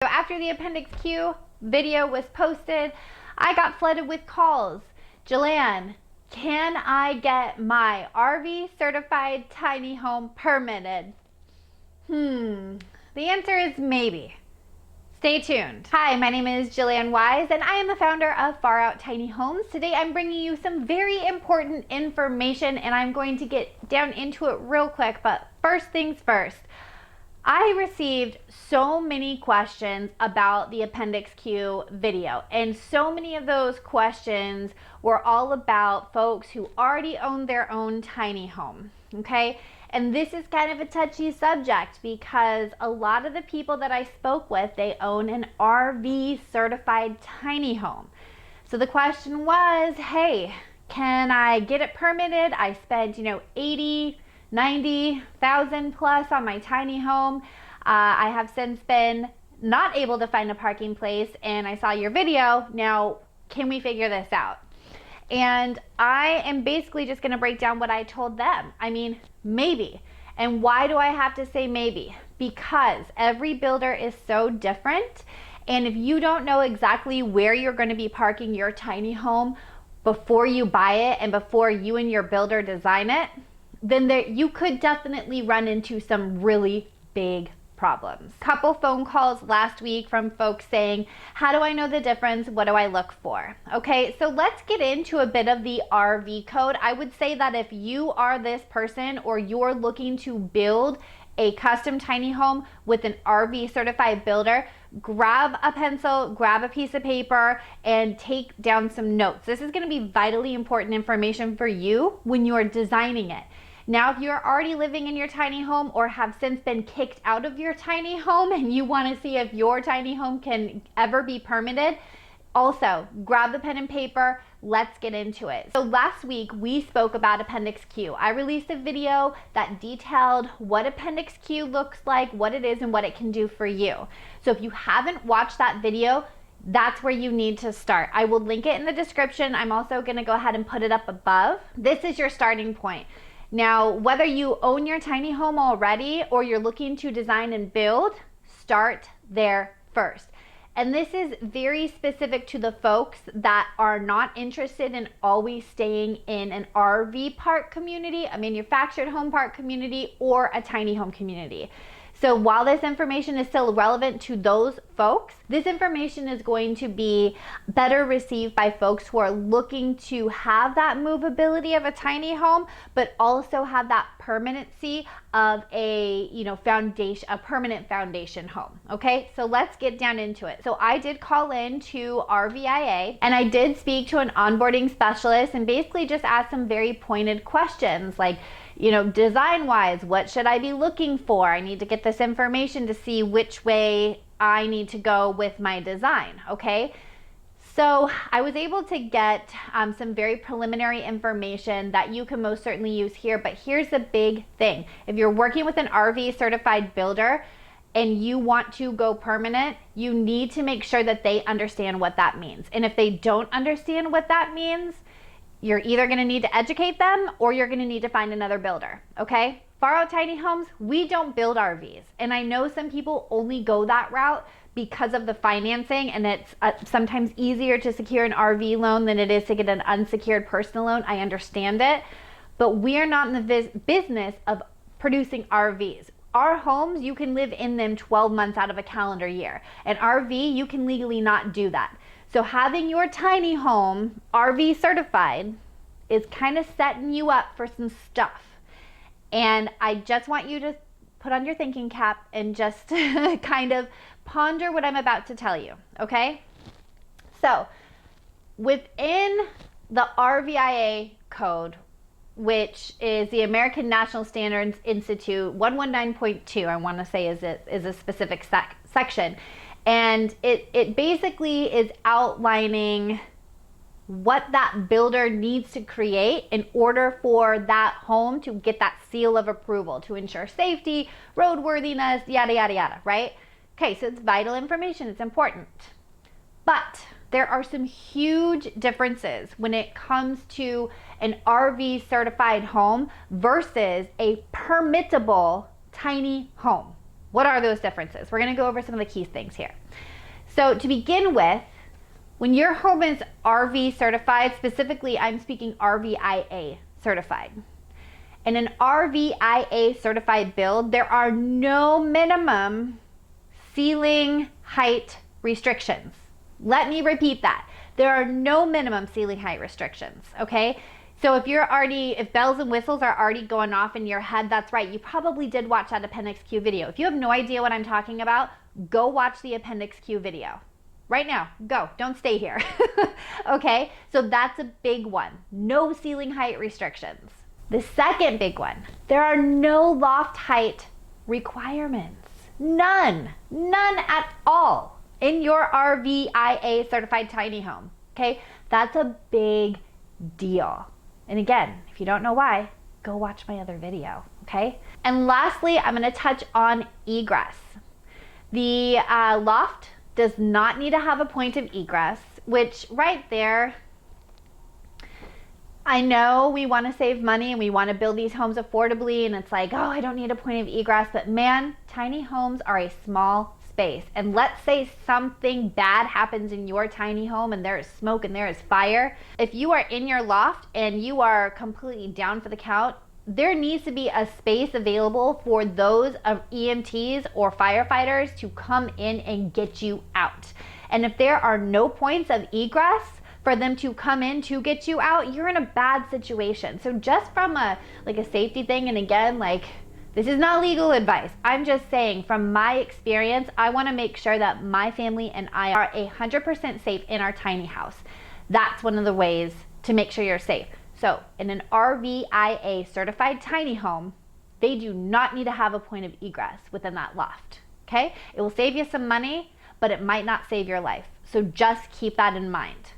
after the Appendix Q video was posted, I got flooded with calls. Jillian, can I get my RV certified tiny home permitted? The answer is maybe. Stay tuned. Hi, my name is Jillian Wise and I am the founder of Far Out Tiny Homes. Today I'm bringing you some very important information and I'm going to get down into it real quick, but first things first. I received so many questions about the Appendix Q video, and so many of those questions were all about folks who already own their own tiny home, okay? And this is kind of a touchy subject because a lot of the people that I spoke with, they own an RV certified tiny home. So the question was, hey, can I get it permitted? I spent, 90,000 plus on my tiny home. I have since been not able to find a parking place and I saw your video. Now, can we figure this out? And I am basically just gonna break down what I told them. I mean, maybe. And why do I have to say maybe? Because every builder is so different. And if you don't know exactly where you're gonna be parking your tiny home before you buy it and before you and your builder design it, then you could definitely run into some really big problems. Couple phone calls last week from folks saying, how do I know the difference? What do I look for? Okay, so let's get into a bit of the RV code. I would say that if you are this person or you're looking to build a custom tiny home with an RV certified builder, grab a pencil, grab a piece of paper, and take down some notes. This is going to be vitally important information for you when you're designing it. Now, if you're already living in your tiny home or have since been kicked out of your tiny home and you want to see if your tiny home can ever be permitted, also grab the pen and paper, let's get into it. So last week we spoke about Appendix Q. I released a video that detailed what Appendix Q looks like, what it is, and what it can do for you. So if you haven't watched that video, that's where you need to start. I will link it in the description. I'm also going to go ahead and put it up above. This is your starting point. Now, whether you own your tiny home already or you're looking to design and build, start there first. And this is very specific to the folks that are not interested in always staying in an RV park community, a manufactured home park community, or a tiny home community. So while this information is still relevant to those folks, this information is going to be better received by folks who are looking to have that movability of a tiny home, but also have that permanency of a permanent foundation home. Okay, so let's get down into it. So I did call in to RVIA and I did speak to an onboarding specialist and basically just asked some very pointed questions like, design wise, what should I be looking for? I need to get this information to see which way I need to go with my design, okay? So I was able to get some very preliminary information that you can most certainly use here, but here's the big thing. If you're working with an RV certified builder and you want to go permanent, you need to make sure that they understand what that means. And if they don't understand what that means, you're either going to need to educate them or you're going to need to find another builder, okay? Far Out Tiny Homes, we don't build RVs. And I know some people only go that route because of the financing, and it's sometimes easier to secure an RV loan than it is to get an unsecured personal loan. I understand it, but we are not in the business of producing RVs. Our homes, you can live in them 12 months out of a calendar year. An RV, you can legally not do that. So having your tiny home RV certified is kind of setting you up for some stuff. And I just want you to put on your thinking cap and just kind of ponder what I'm about to tell you, okay? So within the RVIA code, which is the American National Standards Institute 119.2, I want to say is a specific section. And it basically is outlining what that builder needs to create in order for that home to get that seal of approval to ensure safety, roadworthiness, yada, yada, yada, right? Okay, so it's vital information, it's important. But there are some huge differences when it comes to an RV certified home versus a permissible tiny home. What are those differences? We're gonna go over some of the key things here. So to begin with, when your home is RV certified, specifically I'm speaking RVIA certified. In an RVIA certified build, there are no minimum ceiling height restrictions. Let me repeat that. There are no minimum ceiling height restrictions, okay? So if bells and whistles are already going off in your head, that's right. You probably did watch that Appendix Q video. If you have no idea what I'm talking about, go watch the Appendix Q video. Right now, go, don't stay here. Okay, so that's a big one. No ceiling height restrictions. The second big one, there are no loft height requirements. None at all in your RVIA certified tiny home, okay? That's a big deal. And again, if you don't know why, go watch my other video, okay? And lastly, I'm gonna touch on egress. The loft does not need to have a point of egress, which right there, I know we want to save money and we want to build these homes affordably, and it's like, oh, I don't need a point of egress, but man, tiny homes are a small space. And let's say something bad happens in your tiny home and there is smoke and there is fire. If you are in your loft and you are completely down for the count, there needs to be a space available for those EMTs or firefighters to come in and get you out. And if there are no points of egress for them to come in to get you out, you're in a bad situation. So just from a safety thing, and again, this is not legal advice. I'm just saying from my experience, I want to make sure that my family and I are 100% safe in our tiny house. That's one of the ways to make sure you're safe. So in an RVIA certified tiny home, they do not need to have a point of egress within that loft, okay? It will save you some money, but it might not save your life. So just keep that in mind.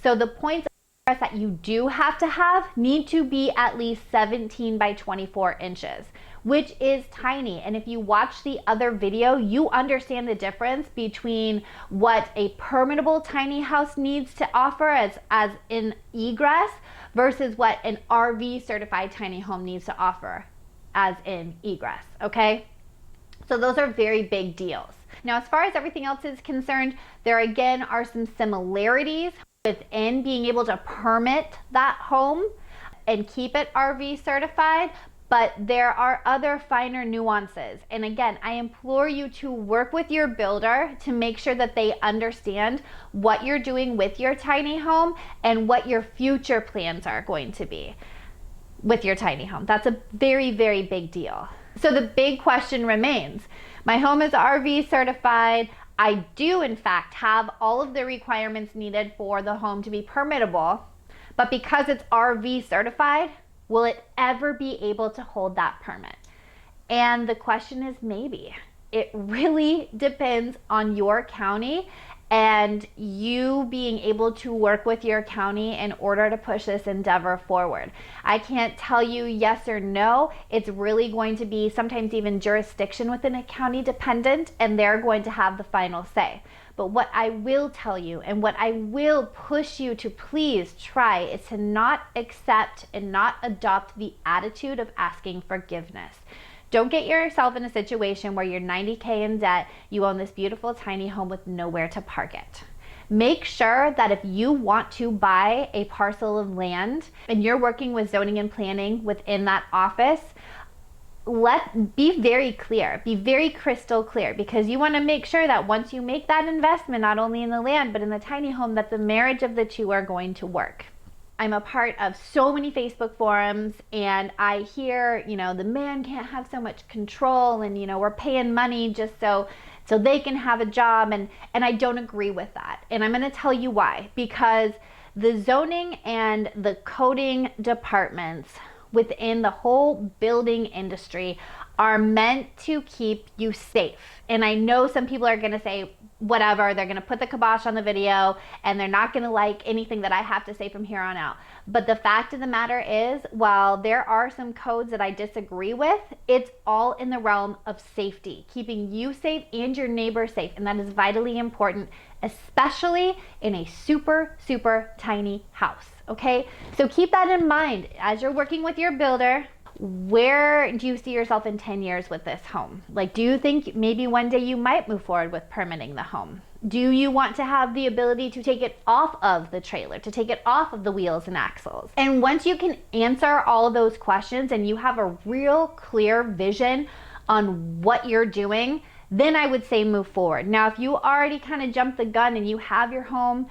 So the points of egress that you do have to have need to be at least 17 by 24 inches, which is tiny. And if you watch the other video, you understand the difference between what a permissible tiny house needs to offer as in egress versus what an RV certified tiny home needs to offer as in egress, okay? So those are very big deals. Now, as far as everything else is concerned, there again are some similarities within being able to permit that home and keep it RV certified, but there are other finer nuances. And again, I implore you to work with your builder to make sure that they understand what you're doing with your tiny home and what your future plans are going to be with your tiny home. That's a very, very big deal. So the big question remains, my home is RV certified. I do in fact have all of the requirements needed for the home to be permittable, but because it's RV certified, will it ever be able to hold that permit? And the question is maybe. It really depends on your county and you being able to work with your county in order to push this endeavor forward. I can't tell you yes or no. It's really going to be sometimes even jurisdiction within a county dependent, and they're going to have the final say. But what I will tell you and what I will push you to please try is to not accept and not adopt the attitude of asking forgiveness. Don't get yourself in a situation where you're $90K in debt, you own this beautiful tiny home with nowhere to park it. Make sure that if you want to buy a parcel of land and you're working with zoning and planning within that office, be very clear, be very crystal clear, because you want to make sure that once you make that investment, not only in the land, but in the tiny home, that the marriage of the two are going to work. I'm a part of so many Facebook forums and I hear, the man can't have so much control and, we're paying money just so they can have a job. And I don't agree with that. And I'm going to tell you why. Because the zoning and the coding departments within the whole building industry are meant to keep you safe. And I know some people are going to say, whatever, they're going to put the kibosh on the video and they're not going to like anything that I have to say from here on out. But the fact of the matter is, while there are some codes that I disagree with, it's all in the realm of safety, keeping you safe and your neighbor safe. And that is vitally important, especially in a super, super tiny house. Okay, so keep that in mind as you're working with your builder. Where do you see yourself in 10 years with this home? Like, do you think maybe one day you might move forward with permitting the home? Do you want to have the ability to take it off of the trailer, to take it off of the wheels and axles? And once you can answer all of those questions and you have a real clear vision on what you're doing, then I would say move forward. Now, if you already kind of jumped the gun and you have your home,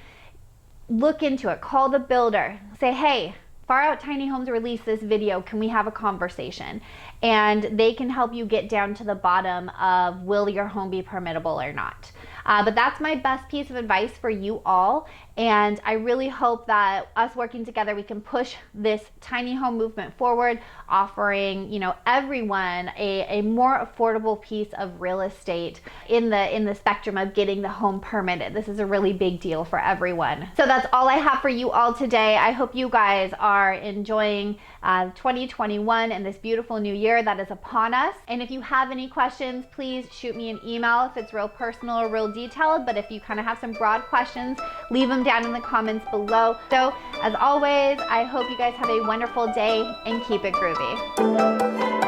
look into it. Call the builder. Say, hey, Far Out Tiny Homes released this video. Can we have a conversation? And they can help you get down to the bottom of will your home be permittable or not. But that's my best piece of advice for you all. And I really hope that us working together, we can push this tiny home movement forward, offering, you know, everyone a more affordable piece of real estate in the spectrum of getting the home permitted. This is a really big deal for everyone. So that's all I have for you all today. I hope you guys are enjoying 2021 and this beautiful new year that is upon us. And if you have any questions, please shoot me an email if it's real personal or real detailed. But if you kind of have some broad questions, leave them down in the comments below. So as always, I hope you guys have a wonderful day and keep it groovy.